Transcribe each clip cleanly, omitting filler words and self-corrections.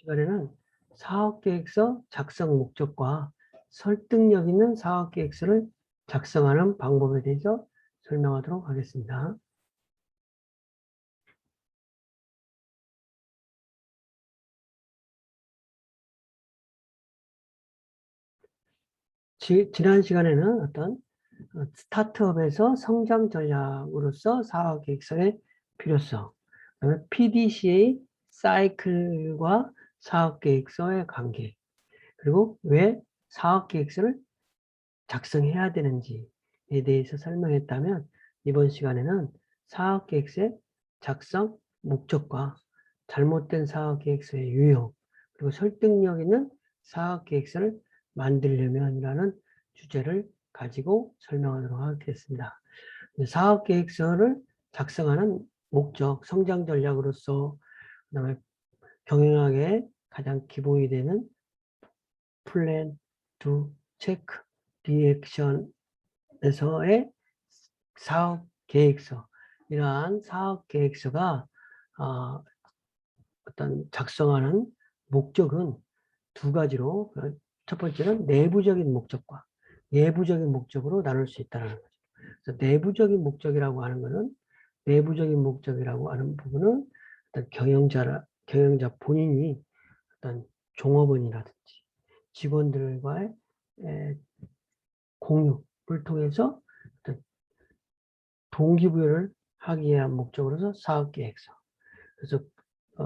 시간에는 사업계획서 작성 목적과 설득력 있는 사업계획서를 작성하는 방법에 대해서 설명하도록 하겠습니다. 지난 시간에는 어떤 스타트업에서 성장 전략으로서 사업계획서의 필요성, 그다음에 PDCA 사이클과 사업계획서의 관계, 그리고 왜 사업계획서를 작성해야 되는지에 대해서 설명했다면, 이번 시간에는 사업계획서의 작성 목적과 잘못된 사업계획서의 유형, 그리고 설득력 있는 사업계획서를 만들려면이라는 주제를 가지고 설명하도록 하겠습니다. 사업계획서를 작성하는 목적, 성장 전략으로서, 그다음에 경영학의 가장 기본이 되는 플랜, 두, 체크, 리액션에서의 사업 계획서, 이러한 사업 계획서가 어떤 작성하는 목적은 두 가지로, 첫 번째는 내부적인 목적과 외부적인 목적으로 나눌 수 있다는 거죠. 그래서 내부적인 목적이라고 하는 부분은 어떤 경영자 본인이 어떤 종업원이라든지 직원들과의 공유를 통해서 어떤 동기부여를 하기 위한 목적으로서 사업계획서. 그래서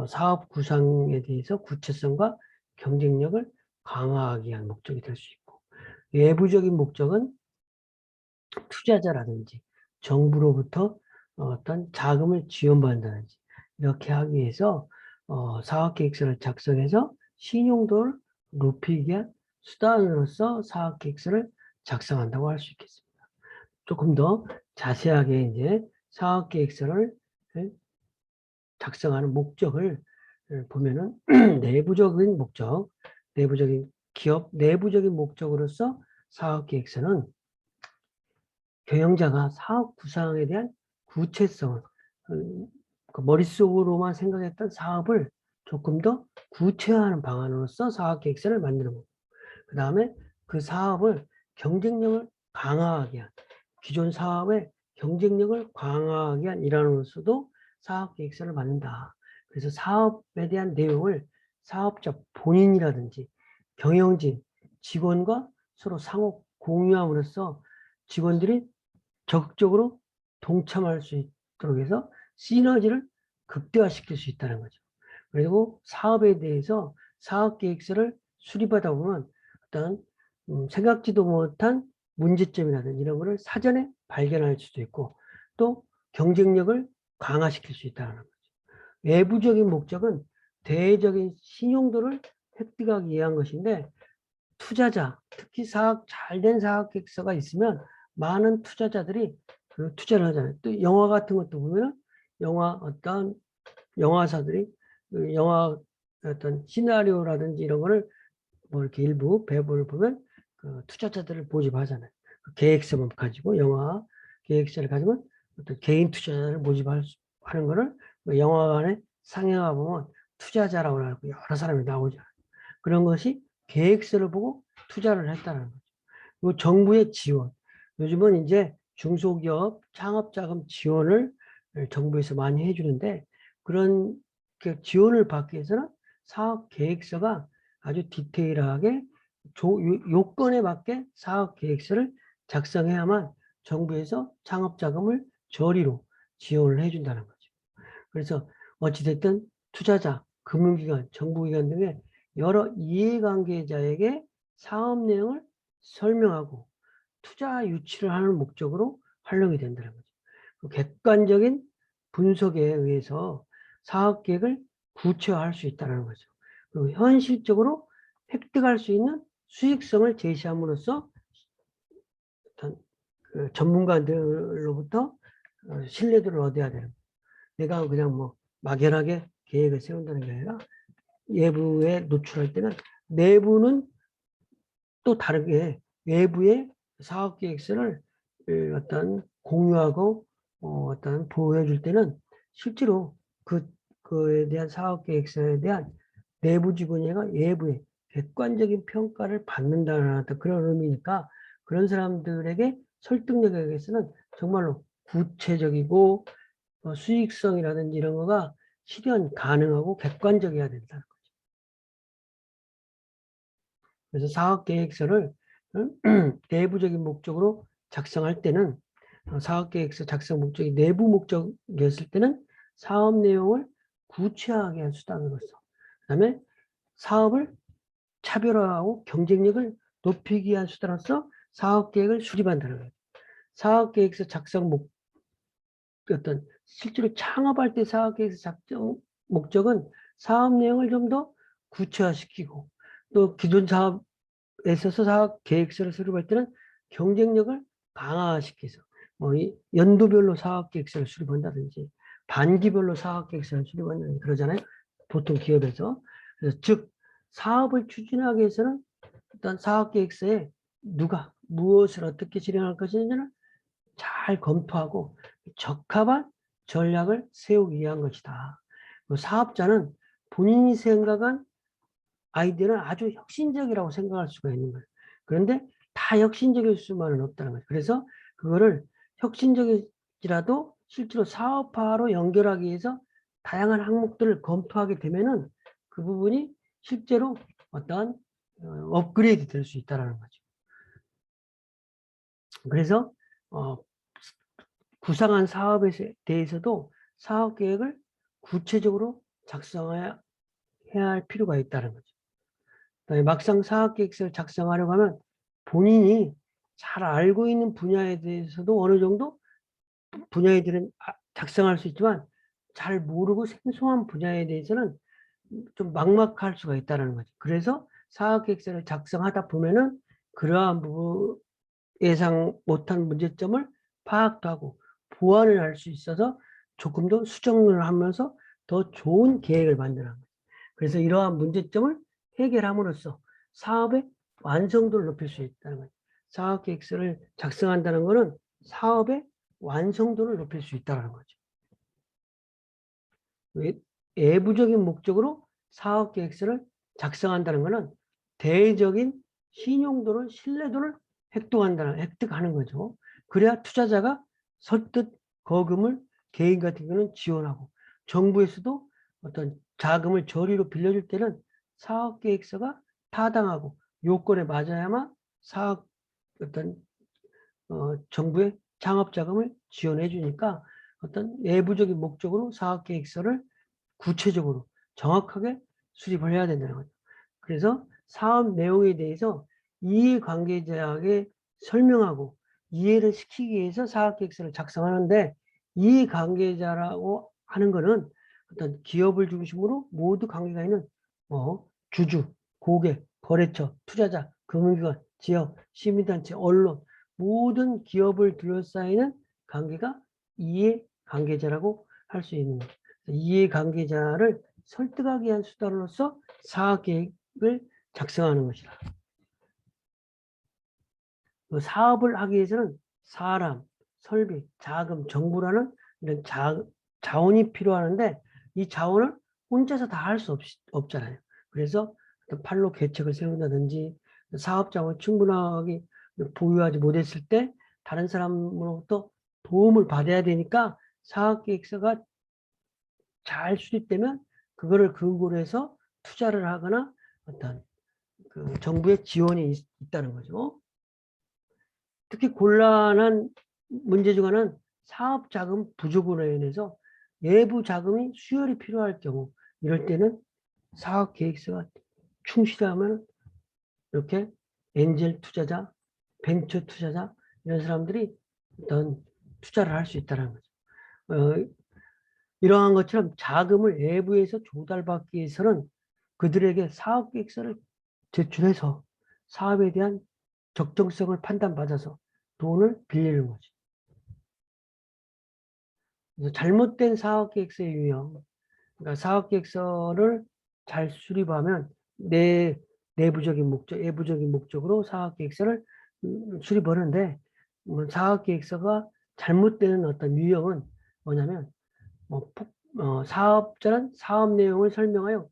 사업 구상에 대해서 구체성과 경쟁력을 강화하기 위한 목적이 될 수 있고, 외부적인 목적은 투자자라든지 정부로부터 어떤 자금을 지원받는다든지 이렇게 하기 위해서 사업계획서를 작성해서 신용도를 높이기 위한 수단으로서 사업계획서를 작성한다고 할 수 있겠습니다. 조금 더 자세하게 이제 사업계획서를 작성하는 목적을 보면은 내부적인 목적, 기업 내부적인 목적으로서 사업계획서는 경영자가 사업 구상에 대한 구체성을, 머릿속으로만 생각했던 사업을 조금 더 구체화하는 방안으로서 사업계획서를 만드는 거고, 그 다음에 그 사업을 경쟁력을 강화하게 한, 기존 사업의 경쟁력을 강화하기 위한 일환으로서도 사업계획서를 만든다. 그래서 사업에 대한 내용을 사업자 본인이라든지 경영진, 직원과 서로 상호 공유함으로써 직원들이 적극적으로 동참할 수 있도록 해서 시너지를 극대화시킬 수 있다는 거죠. 그리고 사업에 대해서 사업계획서를 수립하다 보면 어떤 생각지도 못한 문제점이라든지 이런 거를 사전에 발견할 수도 있고, 또 경쟁력을 강화시킬 수 있다는 거죠. 외부적인 목적은 대외적인 신용도를 획득하기 위한 것인데, 투자자, 특히 잘된 사업계획서가 있으면 많은 투자자들이 그 투자를 하잖아요. 또 영화 같은 것도 보면 어떤 영화사들이 그 영화 어떤 시나리오라든지 이런 거를 뭐 이렇게 일부 배분을 보면 그 투자자들을 모집하잖아요. 그 계획서만 가지고 영화 계획서를 가지고 어떤 개인 투자자를 모집하는 거를 그 영화관에 상영하 보면 투자자라고 하고 여러 사람이 나오잖아요. 그런 것이 계획서를 보고 투자를 했다는 거죠. 그리고 정부의 지원. 요즘은 이제 중소기업 창업자금 지원을 정부에서 많이 해주는데, 그런 지원을 받기 위해서는 사업 계획서가 아주 디테일하게 요건에 맞게 사업 계획서를 작성해야만 정부에서 창업자금을 저리로 지원을 해준다는 거죠. 그래서 어찌됐든 투자자, 금융기관, 정부기관 등의 여러 이해관계자에게 사업 내용을 설명하고 투자 유치를 하는 목적으로 활용이 된다는 거죠. 객관적인 분석에 의해서 사업계획을 구체화할 수 있다는 거죠. 그리고 현실적으로 획득할 수 있는 수익성을 제시함으로써 어떤 그 전문가들로부터 신뢰도를 얻어야 되는 거예요. 내가 그냥 뭐 막연하게 계획을 세운다는 게 아니라 외부에 노출할 때는 내부는 또 다르게 외부의 사업계획서를 어떤 공유하고 어떤 보호해 줄 때는 실제로 그에 대한 사업계획서에 대한 내부 직원이가 외부의 객관적인 평가를 받는다는 그런 의미니까 그런 사람들에게 설득력에 의해서는 정말로 구체적이고 수익성이라든지 이런 거가 실현 가능하고 객관적이어야 된다는 거죠. 그래서 사업계획서를 내부적인 목적으로 작성할 때는 사업계획서 작성 목적이 내부 목적이었을 때는 사업 내용을 구체화하게 한 수단으로서 그 다음에 사업을 차별화하고 경쟁력을 높이기 위한 수단으로서 사업계획을 수립한다는 거예요. 사업계획서 작성 어떤 실제로 창업할 때 사업계획서 작성 목적은 사업 내용을 좀 더 구체화시키고 또 기존 사업에 있어서 사업 계획서를 수립할 때는 경쟁력을 강화시켜서 뭐 연도별로 사업 계획서를 수립한다든지 반기별로 사업 계획서를 수립한다든지 그러잖아요. 보통 기업에서. 그래서 즉 사업을 추진하기 위해서는 일단 사업 계획서에 누가 무엇을 어떻게 진행할 것인지를 잘 검토하고 적합한 전략을 세우기 위한 것이다. 사업자는 본인이 생각한 아이디어는 아주 혁신적이라고 생각할 수가 있는 거예요. 그런데 다 혁신적일 수만은 없다는 거예요. 그래서 그거를 혁신적이라도 실제로 사업화로 연결하기 위해서 다양한 항목들을 검토하게 되면은 그 부분이 실제로 어떤 업그레이드 될 수 있다는 거죠. 그래서 구상한 사업에 대해서도 사업 계획을 구체적으로 작성해야 할 필요가 있다는 거죠. 막상 사업 계획서를 작성하려고 하면 본인이 잘 알고 있는 분야에 대해서도 어느 정도 분야에들은 작성할 수 있지만 잘 모르고 생소한 분야에 대해서는 좀 막막할 수가 있다는 거죠. 그래서 사업 계획서를 작성하다 보면은 그러한 부분 예상 못한 문제점을 파악도 하고 보완을 할 수 있어서 조금 더 수정을 하면서 더 좋은 계획을 만드는 거예요. 그래서 이러한 문제점을 해결함으로써 사업의 완성도를 높일 수 있다는 거예요. 사업 계획서를 작성한다는 것은 사업의 완성도를 높일 수 있다는 거죠. 외부적인 목적으로 사업 계획서를 작성한다는 것은 대외적인 신용도를, 신뢰도를 획득하는 거죠. 그래야 투자자가 선뜻 거금을 개인 같은 경우는 지원하고 정부에서도 어떤 자금을 저리로 빌려줄 때는 사업계획서가 타당하고 요건에 맞아야만 사업 어떤 정부의 창업자금을 지원해 주니까 어떤 내부적인 목적으로 사업계획서를 구체적으로 정확하게 수립을 해야 된다는 거죠. 그래서 사업 내용에 대해서 이해관계자에게 설명하고 이해를 시키기 위해서 사업계획서를 작성하는데 이해관계자라고 하는 거는 어떤 기업을 중심으로 모두 관계가 있는 주주, 고객, 거래처, 투자자, 금융기관, 지역, 시민단체, 언론 모든 기업을 둘러싸이는 관계가 이해관계자라고 할 수 있는 거예요. 이해관계자를 설득하기 위한 수단으로서 사업계획을 작성하는 것이다. 사업을 하기 위해서는 사람, 설비, 자금, 정보라는 이런 자원이 필요하는데 이 자원을 혼자서 다 할 수 없잖아요. 그래서 팔로 계책을 세운다든지 사업 자원을 충분하게 보유하지 못했을 때 다른 사람으로부터 도움을 받아야 되니까 사업계획서가 잘 수립되면 그거를 근거로 해서 투자를 하거나 어떤 그 정부의 지원이 있다는 거죠. 특히 곤란한 문제 중 하나는 사업 자금 부족으로 인해서 외부 자금이 수혈이 필요할 경우 이럴 때는 사업 계획서가 충실하면 이렇게 엔젤 투자자, 벤처 투자자 이런 사람들이 어떤 투자를 할 수 있다는 거죠. 이러한 것처럼 자금을 외부에서 조달받기 위해서는 그들에게 사업 계획서를 제출해서 사업에 대한 적정성을 판단받아서 돈을 빌리는 거죠. 그래서 잘못된 사업계획서의 유형, 그러니까 사업계획서를 잘 수립하면 내부적인 목적, 외부적인 목적으로 사업계획서를 수립하는데 사업계획서가 잘못되는 어떤 유형은 뭐냐면 사업자는 사업 내용을 설명하여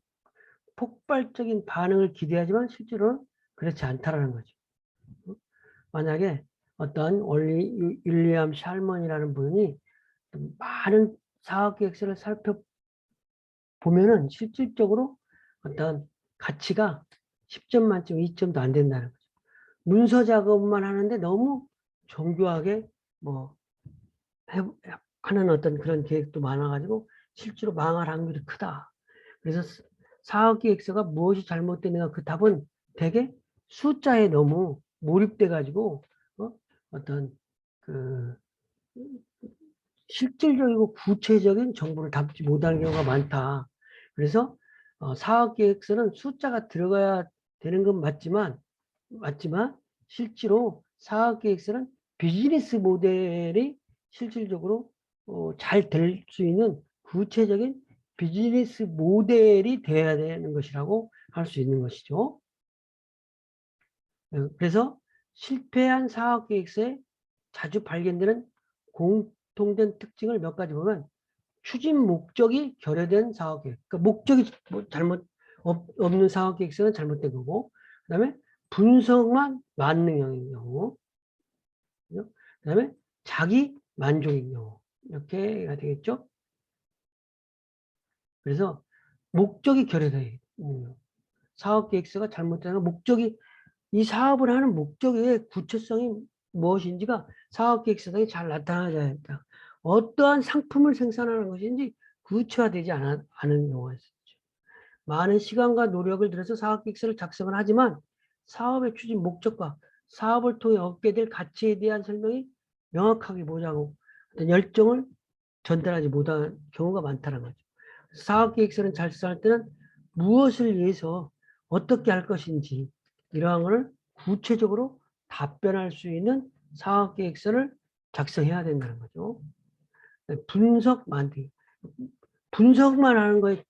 폭발적인 반응을 기대하지만 실제로는 그렇지 않다라는 거죠. 만약에 어떤 윌리엄 샬먼이라는 분이 많은 사업계획서를 살펴보면은 실질적으로 어떤 가치가 10점 만점 2점도 안 된다는 거죠. 문서 작업만 하는데 너무 정교하게 뭐 하는 어떤 그런 계획도 많아가지고 실제로 망할 확률이 크다. 그래서 사업계획서가 무엇이 잘못됐는가 그 답은 되게 숫자에 너무 몰입돼가지고 어떤 그 실질적이고 구체적인 정보를 담지 못하는 경우가 많다. 그래서 사업계획서는 숫자가 들어가야 되는 건 맞지만 실제로 사업계획서는 비즈니스 모델이 실질적으로 잘 될 수 있는 구체적인 비즈니스 모델이 돼야 되는 것이라고 할 수 있는 것이죠. 그래서 실패한 사업계획서에 자주 발견되는 공통된 특징을 몇 가지 보면 추진 목적이 결여된 사업계획. 그러니까 목적이 잘못 없는 사업계획서는 잘못된 거고, 그다음에 분석만 만능형인 경우, 그다음에 자기 만족인 경우 이렇게가 되겠죠. 그래서 목적이 결여돼 사업계획서가 잘못되는 목적이 이 사업을 하는 목적의 구체성이 무엇인지가 사업계획서에 잘 나타나야 한다. 어떠한 상품을 생산하는 것인지 구체화되지 않은 경우가 있죠. 많은 시간과 노력을 들여서 사업계획서를 작성을 하지만 사업의 추진 목적과 사업을 통해 얻게 될 가치에 대한 설명이 명확하게 보자고 열정을 전달하지 못한 경우가 많다는 거죠. 사업계획서를 작성할 때는 무엇을 위해서 어떻게 할 것인지 이러한 것을 구체적으로 답변할 수 있는 사업계획서를 작성해야 된다는 거죠. 분석만 하는 거에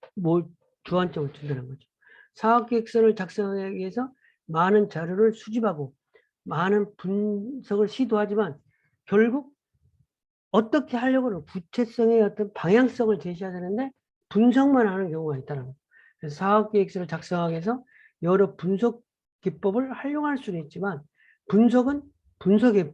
주안점을 준다는 거죠. 사업계획서를 작성하기 위해서 많은 자료를 수집하고 많은 분석을 시도하지만 결국 어떻게 하려고 하는 구체성의 어떤 방향성을 제시해야 되는데 분석만 하는 경우가 있다는 거죠. 그래서 사업계획서를 작성하기 위해서 여러 분석 기법을 활용할 수는 있지만 분석은 분석에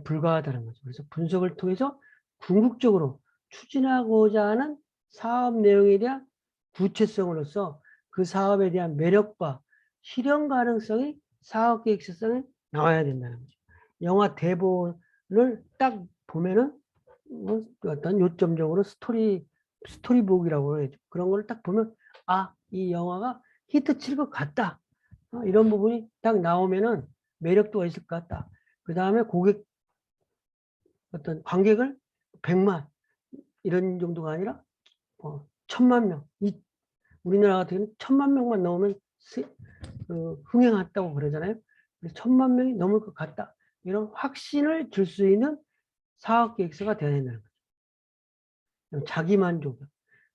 불과하다는 거죠. 그래서 분석을 통해서 궁극적으로 추진하고자 하는 사업 내용에 대한 구체성으로서 그 사업에 대한 매력과 실현 가능성이 사업계획서에 나와야 된다는 거죠. 영화 대본을 딱 보면은 어떤 요점적으로 스토리북이라고 해야죠. 그런 걸 딱 보면 이 영화가 히트 칠 것 같다. 이런 부분이 딱 나오면은 매력도가 있을 것 같다. 그 다음에 어떤 관객을 100만 이런 정도가 아니라 1000만 명. 우리나라 같은 경우는 1000만 명만 넘으면 흥행했다고 그러잖아요. 1000만 명이 넘을 것 같다. 이런 확신을 줄 수 있는 사업계획서가 되어야 된다는 거죠. 자기 만족.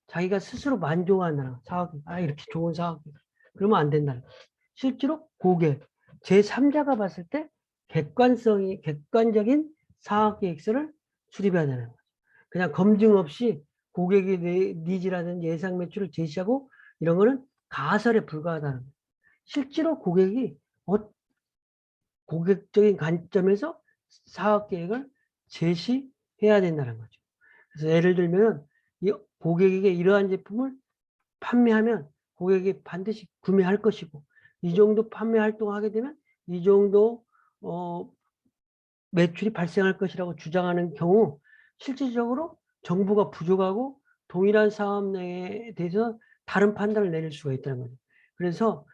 자기가 스스로 만족하는 사업계획. 이렇게 좋은 사업계획. 그러면 안 된다는 거죠. 실제로 고객, 제3자가 봤을 때 객관적인 사업계획서를 수립해야 되는 거죠. 그냥 검증 없이 고객의 니즈라든지 예상 매출을 제시하고 이런 거는 가설에 불과하다는 거예요. 실제로 고객이 고객적인 관점에서 사업계획을 제시해야 된다는 거죠. 그래서 예를 들면 고객에게 이러한 제품을 판매하면 고객이 반드시 구매할 것이고 이 정도 판매 활동하게 되면 이 정도 매출이 발생할 것이라고 주장하는 경우 실질적으로 정보가 부족하고 동일한 사업 내에 대해서 다른 판단을 내릴 수가 있다는 거죠. 그래서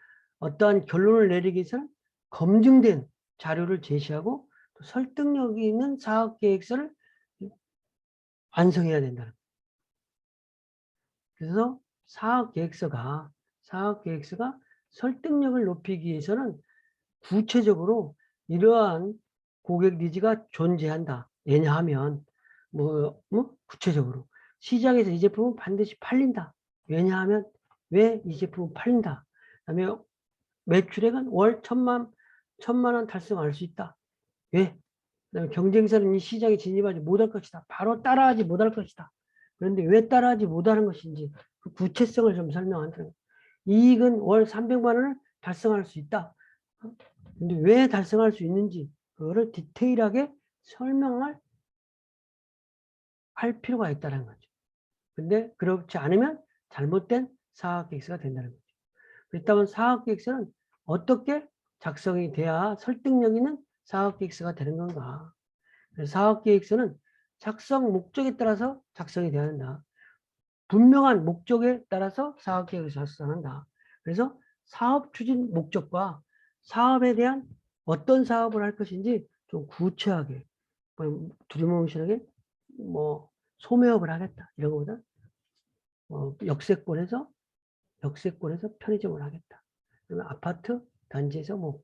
어떠한 결론을 내리기 위해서는 검증된 자료를 제시하고 또 설득력 있는 사업계획서를 완성해야 된다는 거죠. 그래서 사업계획서가 설득력을 높이기 위해서는 구체적으로 이러한 고객 니즈가 존재한다. 왜냐하면 구체적으로 시장에서 이 제품은 반드시 팔린다. 왜냐하면 왜 이 제품은 팔린다. 그다음에 매출액은 월 1000만 원 달성할 수 있다. 왜? 그다음에 경쟁사는 이 시장에 진입하지 못할 것이다. 바로 따라하지 못할 것이다. 그런데 왜 따라하지 못하는 것인지 그 구체성을 좀 설명한다. 이익은 월 300만 원을 달성할 수 있다. 근데 왜 달성할 수 있는지 그거를 디테일하게 설명을 할 필요가 있다는 거죠. 근데 그렇지 않으면 잘못된 사업계획서가 된다는 거죠. 그렇다면 사업계획서는 어떻게 작성이 돼야 설득력 있는 사업계획서가 되는 건가? 그래서 사업계획서는 작성 목적에 따라서 작성이 되어야 한다. 분명한 목적에 따라서 사업계획을 작성한다. 그래서 사업 추진 목적과 사업에 대한 어떤 사업을 할 것인지 좀 구체하게, 두리뭉실하게 뭐 소매업을 하겠다 이런 것보다 역세권에서 편의점을 하겠다. 그러면 아파트 단지에서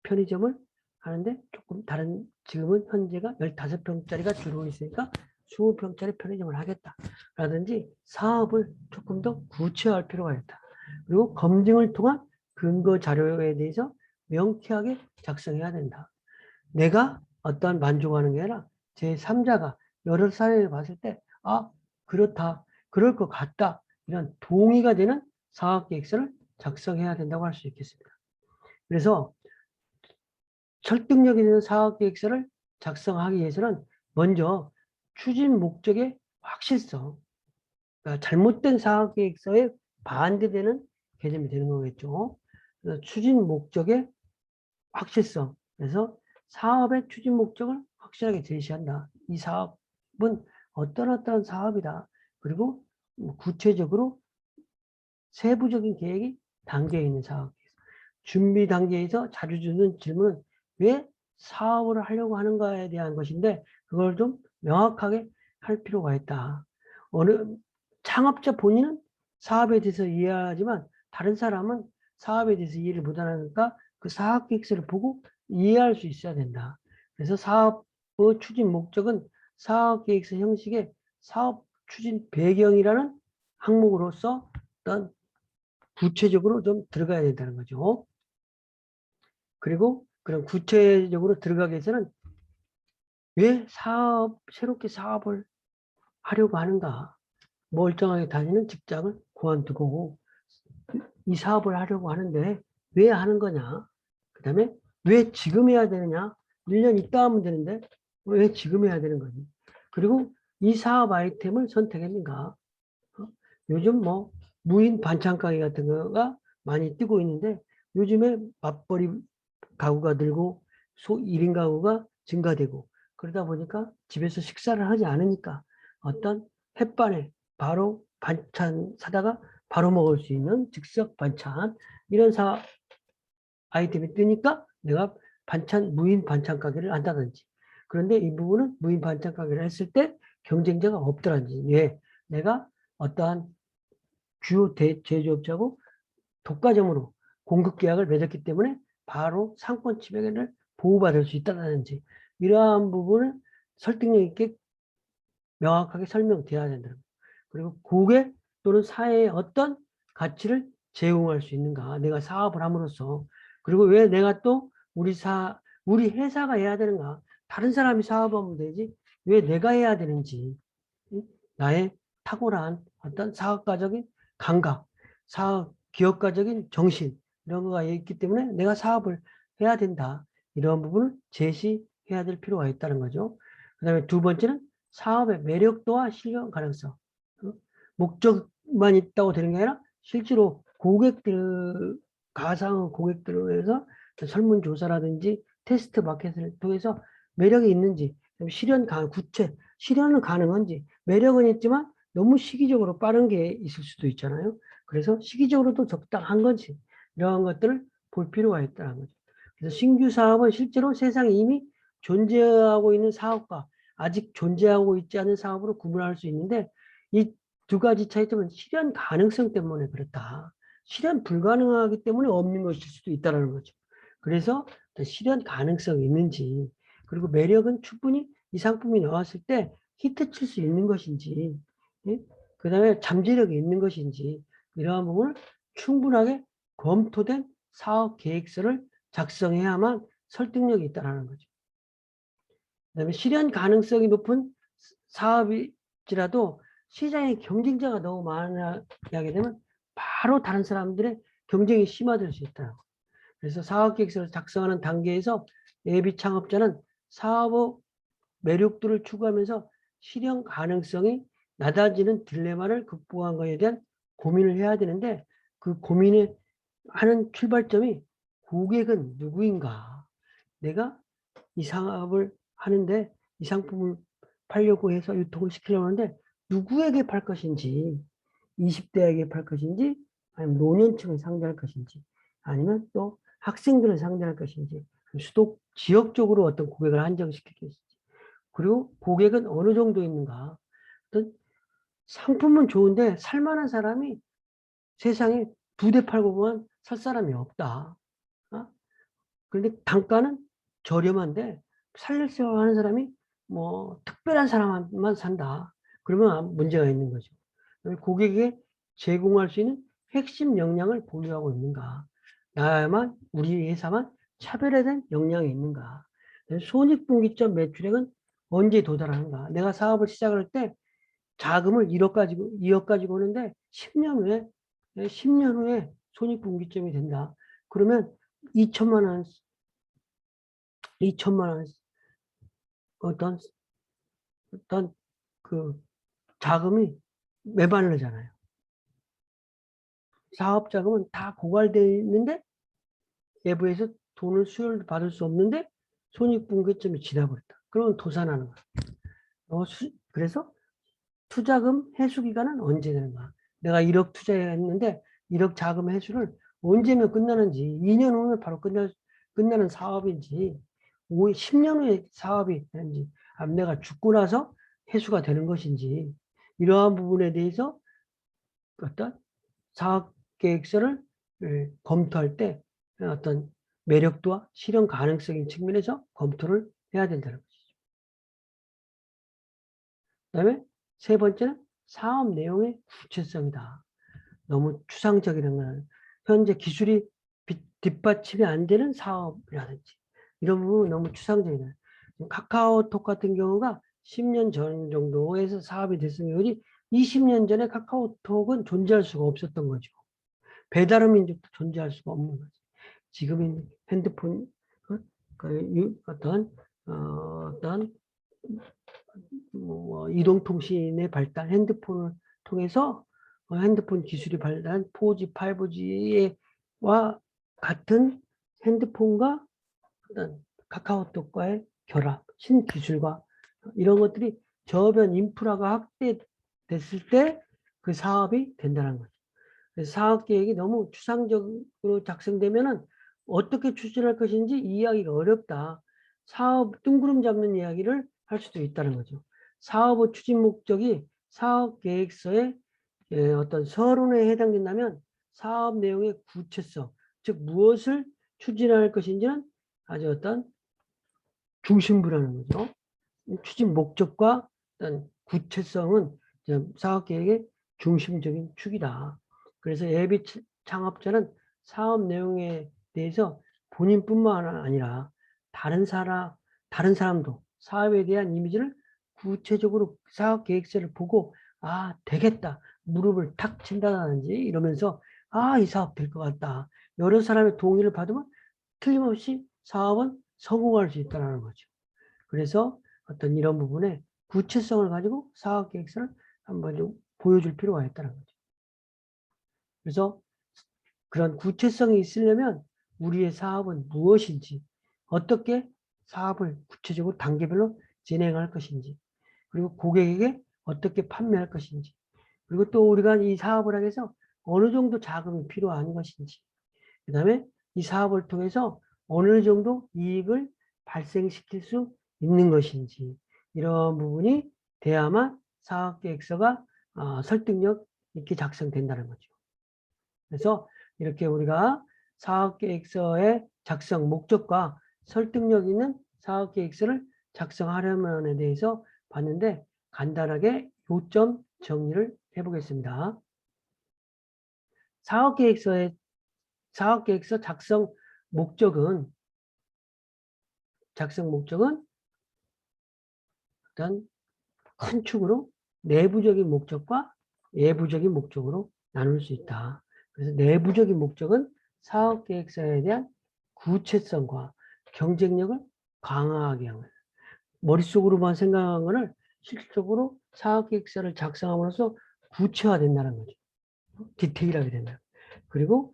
편의점을 하는데 조금 다른, 지금은 현재가 15평짜리가 주로 있으니까 20평짜리 편의점을 하겠다. 라든지 사업을 조금 더 구체화할 필요가 있다. 그리고 검증을 통한 근거 자료에 대해서 명쾌하게 작성해야 된다. 내가 어떠한 만족하는 게 아니라 제3자가 여러 사례를 봤을 때, 아, 그렇다, 그럴 것 같다, 이런 동의가 되는 사업계획서를 작성해야 된다고 할 수 있겠습니다. 그래서 설득력 있는 사업계획서를 작성하기 위해서는 먼저 추진 목적의 확실성, 그러니까 잘못된 사업계획서에 반대되는 개념이 되는 거겠죠. 그래서 추진 목적의 확실성, 그래서 사업의 추진 목적을 확실하게 제시한다. 이 사업은 어떤 사업이다. 그리고 구체적으로 세부적인 계획이 담겨 있는 사업. 준비 단계에서 자주 주는 질문은 왜 사업을 하려고 하는가에 대한 것인데 그걸 좀 명확하게 할 필요가 있다. 어느 창업자 본인은 사업에 대해서 이해하지만 다른 사람은 사업에 대해서 이해를 못하니까 그 사업 계획서를 보고 이해할 수 있어야 된다. 그래서 사업의 추진 목적은 사업 계획서 형식의 사업 추진 배경이라는 항목으로서 어떤 구체적으로 좀 들어가야 된다는 거죠. 그리고 그런 구체적으로 들어가기 위해서는 왜 새롭게 사업을 하려고 하는가? 멀쩡하게 다니는 직장을 그만두고 이 사업을 하려고 하는데 왜 하는 거냐? 그 다음에 왜 지금 해야 되느냐? 1년 있다 하면 되는데 왜 지금 해야 되는 거니? 그리고 이 사업 아이템을 선택했는가? 요즘 무인 반찬 가게 같은 거가 많이 뜨고 있는데 요즘에 맞벌이 가구가 늘고 1인 가구가 증가되고 그러다 보니까 집에서 식사를 하지 않으니까 어떤 햇반에 바로 반찬 사다가 바로 먹을 수 있는 즉석 반찬 이런 아이템이 뜨니까 내가 무인 반찬 가게를 한다든지 그런데 이 부분은 무인 반찬 가게를 했을 때 경쟁자가 없더란지 왜 내가 어떠한 주요 제조업자고 독과점으로 공급 계약을 맺었기 때문에 바로 상권 침해를 보호받을 수 있다든지 이러한 부분을 설득력 있게 명확하게 설명돼야 된다. 그리고 고객 또는 사회에 어떤 가치를 제공할 수 있는가. 내가 사업을 함으로써. 그리고 왜 내가 또 우리 회사가 해야 되는가. 다른 사람이 사업하면 되지. 왜 내가 해야 되는지. 나의 탁월한 어떤 사업가적인 감각, 기업가적인 정신 이런 거가 있기 때문에 내가 사업을 해야 된다. 이런 부분을 제시해야 될 필요가 있다는 거죠. 그 다음에 두 번째는 사업의 매력도와 실현 가능성. 목적만 있다고 되는 게 아니라 실제로 가상 고객들을 위해서 설문조사라든지 테스트 마켓을 통해서 매력이 있는지, 실현은 가능한지, 매력은 있지만 너무 시기적으로 빠른 게 있을 수도 있잖아요. 그래서 시기적으로도 적당한 건지, 이러한 것들을 볼 필요가 있다는 거죠. 그래서 신규 사업은 실제로 세상에 이미 존재하고 있는 사업과 아직 존재하고 있지 않은 사업으로 구분할 수 있는데 이 두 가지 차이점은 실현 가능성 때문에 그렇다. 실현 불가능하기 때문에 없는 것일 수도 있다는 거죠. 그래서 실현 가능성이 있는지 그리고 매력은 충분히 이 상품이 나왔을 때 히트 칠 수 있는 것인지 예? 그 다음에 잠재력이 있는 것인지 이러한 부분을 충분하게 검토된 사업 계획서를 작성해야만 설득력이 있다는 거죠. 그다음에 실현 가능성이 높은 사업일지라도 시장에 경쟁자가 너무 많이 하게 되면 바로 다른 사람들의 경쟁이 심화될 수 있다. 그래서 사업계획서를 작성하는 단계에서 예비 창업자는 사업의 매력도를 추구하면서 실현 가능성이 낮아지는 딜레마를 극복한 것에 대한 고민을 해야 되는데, 그 고민을 하는 출발점이 고객은 누구인가? 내가 이 사업을 하는데 이 상품을 팔려고 해서 유통을 시키려고 하는데 누구에게 팔 것인지, 20대에게 팔 것인지, 아니면 노년층을 상대할 것인지, 아니면 또 학생들을 상대할 것인지, 수도 지역적으로 어떤 고객을 한정시킬 것인지, 그리고 고객은 어느 정도 있는가. 어떤 상품은 좋은데 살만한 사람이 세상에 2대 팔고 보면 살 사람이 없다. 어? 그런데 단가는 저렴한데 살려고 하는 사람이 뭐 특별한 사람만 산다. 그러면 문제가 있는 거죠. 고객에게 제공할 수 있는 핵심 역량을 보유하고 있는가. 나야만, 우리 회사만 차별화된 역량이 있는가. 손익분기점 매출액은 언제 도달하는가. 내가 사업을 시작할 때 자금을 1억 가지고 2억 가지고 오는데 10년 후에 손익분기점이 된다. 그러면 2천만 원, 2천만 원 어떤 그 자금이 메말르잖아요. 사업 자금은 다 고갈되어 있는데 외부에서 돈을 수혈 받을 수 없는데 손익분기점이 지나버렸다. 그러면 도산하는 거야. 그래서 투자금 회수 기간은 언제 되는가? 내가 1억 투자했는데 1억 자금 회수를 언제면 끝나는지, 2년 후면 바로 끝나는 사업인지, 10년 후에 사업이 되는지, 아니면 내가 죽고 나서 회수가 되는 것인지, 이러한 부분에 대해서 어떤 사업 계획서를 검토할 때 어떤 매력도와 실현 가능성인 측면에서 검토를 해야 된다는 것이죠. 그다음에 세 번째는 사업 내용의 구체성이다. 너무 추상적이라는 건 현재 기술이 뒷받침이 안 되는 사업이라든지 이런 부분은 너무 추상적이다. 카카오톡 같은 경우가 10년 전 정도에서 사업이 됐으면, 여기 20년 전에 카카오톡은 존재할 수가 없었던 거죠. 배달의 민족도 존재할 수가 없는 거죠. 지금 핸드폰, 어떤 뭐 이동통신의 발달, 핸드폰을 통해서 핸드폰 기술이 발달한 4G, 5G와 같은 핸드폰과 카카오톡과의 결합, 신기술과 이런 것들이 저변 인프라가 확대됐을 때 그 사업이 된다는 거죠. 그래서 사업 계획이 너무 추상적으로 작성되면은 어떻게 추진할 것인지 이해하기가 어렵다. 사업 뜬구름 잡는 이야기를 할 수도 있다는 거죠. 사업의 추진 목적이 사업 계획서의 어떤 서론에 해당된다면 사업 내용의 구체성, 즉 무엇을 추진할 것인지는 아주 어떤 중심부라는 거죠. 추진 목적과 어떤 구체성은 사업 계획의 중심적인 축이다. 그래서 예비 창업자는 사업 내용에 대해서 본인뿐만 아니라 다른 사람도 사업에 대한 이미지를 구체적으로 사업 계획서를 보고, 아, 되겠다. 무릎을 탁 친다든지 이러면서, 아, 이 사업 될 것 같다. 여러 사람의 동의를 받으면 틀림없이 사업은 성공할 수 있다는 거죠. 그래서 어떤 이런 부분에 구체성을 가지고 사업 계획서를 한번 좀 보여줄 필요가 있다는 거죠. 그래서 그런 구체성이 있으려면 우리의 사업은 무엇인지, 어떻게 사업을 구체적으로 단계별로 진행할 것인지, 그리고 고객에게 어떻게 판매할 것인지, 그리고 또 우리가 이 사업을 하기 위해서 어느 정도 자금이 필요한 것인지, 그 다음에 이 사업을 통해서 어느 정도 이익을 발생시킬 수 있는 것인지, 이런 부분이 돼야만 사업계획서가 설득력 있게 작성된다는 거죠. 그래서 이렇게 우리가 사업계획서의 작성 목적과 설득력 있는 사업계획서를 작성하려면에 대해서 봤는데, 간단하게 요점 정리를 해보겠습니다. 사업계획서 목적은 작성 목적은 일단 큰 축으로 내부적인 목적과 외부적인 목적으로 나눌 수 있다. 그래서 내부적인 목적은 사업계획서에 대한 구체성과 경쟁력을 강화하게 하는 거예요. 머릿속으로만 생각한 거를 실질적으로 사업계획서를 작성함으로써 구체화된다는 거죠. 디테일하게 된다. 그리고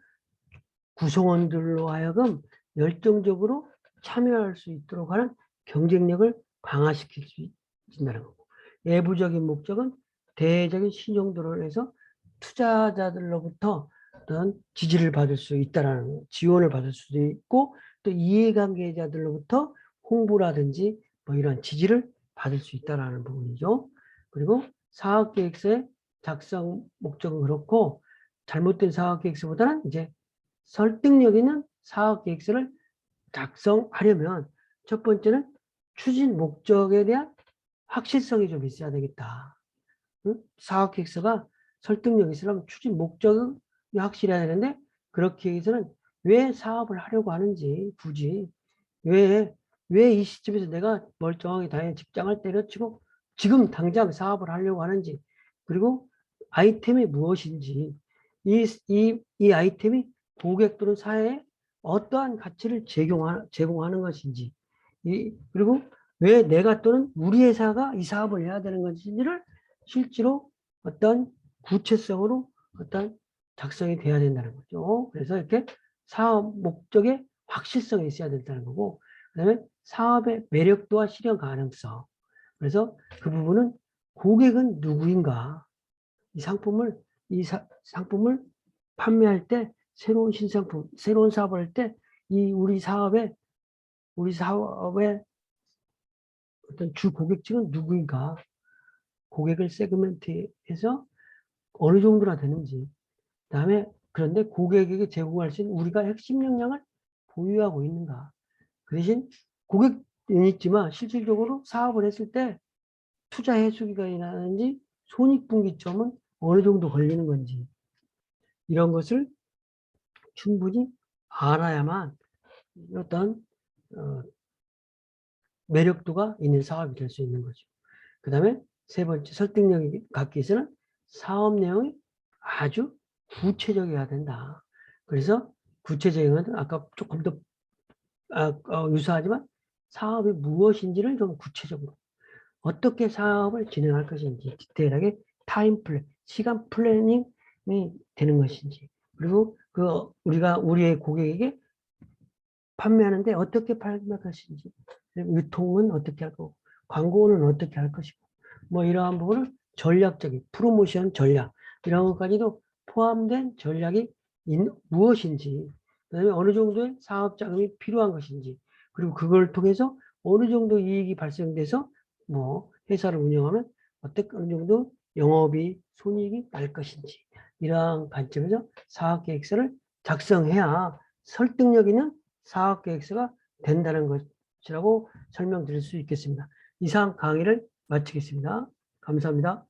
구성원들로 하여금 열정적으로 참여할 수 있도록 하는 경쟁력을 강화시킬 수 있다는 거고, 내부적인 목적은 대외적인 신용도를 해서 투자자들로부터 어떤 지지를 받을 수 있다라는 거, 지원을 받을 수도 있고, 또 이해관계자들로부터 홍보라든지 뭐 이런 지지를 받을 수 있다라는 부분이죠. 그리고 사업계획서의 작성 목적은 그렇고, 잘못된 사업계획서보다는 이제 설득력 있는 사업계획서를 작성하려면 첫 번째는 추진 목적에 대한 확실성이 좀 있어야 되겠다. 응? 사업계획서가 설득력이 있으려면 추진 목적이 확실해야 되는데, 그렇기 위해서는 왜 사업을 하려고 하는지, 굳이 왜 이 시점에서 내가 멀쩡하게 다니는 직장을 때려치고 지금 당장 사업을 하려고 하는지, 그리고 아이템이 무엇인지, 이 아이템이 고객 또는 사회에 어떠한 가치를 제공하는 것인지, 그리고 왜 내가 또는 우리 회사가 이 사업을 해야 되는 것인지를 실제로 어떤 구체성으로 어떤 작성이 돼야 된다는 거죠. 그래서 이렇게 사업 목적에 확실성이 있어야 된다는 거고, 그다음에 사업의 매력도와 실현 가능성. 그래서 그 부분은 고객은 누구인가? 이 상품을 상품을 판매할 때, 새로운 신상품, 새로운 사업을 할 때 이 우리 사업의 어떤 주 고객층은 누구인가? 고객을 세그멘트해서 어느 정도나 되는지. 그다음에 그런데 고객에게 제공할 수 있는 우리가 핵심 역량을 보유하고 있는가? 그 대신 고객은 있지만 실질적으로 사업을 했을 때 투자 해수기가 일어나는지 손익분기점은 어느 정도 걸리는 건지, 이런 것을 충분히 알아야만 어떤 어, 매력도가 있는 사업이 될 수 있는 거죠. 그 다음에 세 번째, 설득력이 갖기 위해서는 사업 내용이 아주 구체적이어야 된다. 그래서 구체적인 건 아까 조금 더 유사하지만 사업이 무엇인지를 좀 구체적으로, 어떻게 사업을 진행할 것인지 디테일하게 타임 플랜, 시간 플래닝이 되는 것인지, 그리고 우리의 고객에게 판매하는데 어떻게 판매할 것인지, 유통은 어떻게 할 거고, 광고는 어떻게 할 것이고, 뭐 이러한 부분을 전략적인 프로모션 전략, 이런 것까지도 포함된 전략이 무엇인지, 그다음에 어느 정도의 사업 자금이 필요한 것인지, 그리고 그걸 통해서 어느 정도 이익이 발생돼서 뭐 회사를 운영하면 어느 정도 영업이 손익이 날 것인지, 이러한 관점에서 사업계획서를 작성해야 설득력 있는 사업계획서가 된다는 것이라고 설명드릴 수 있겠습니다. 이상 강의를 마치겠습니다. 감사합니다.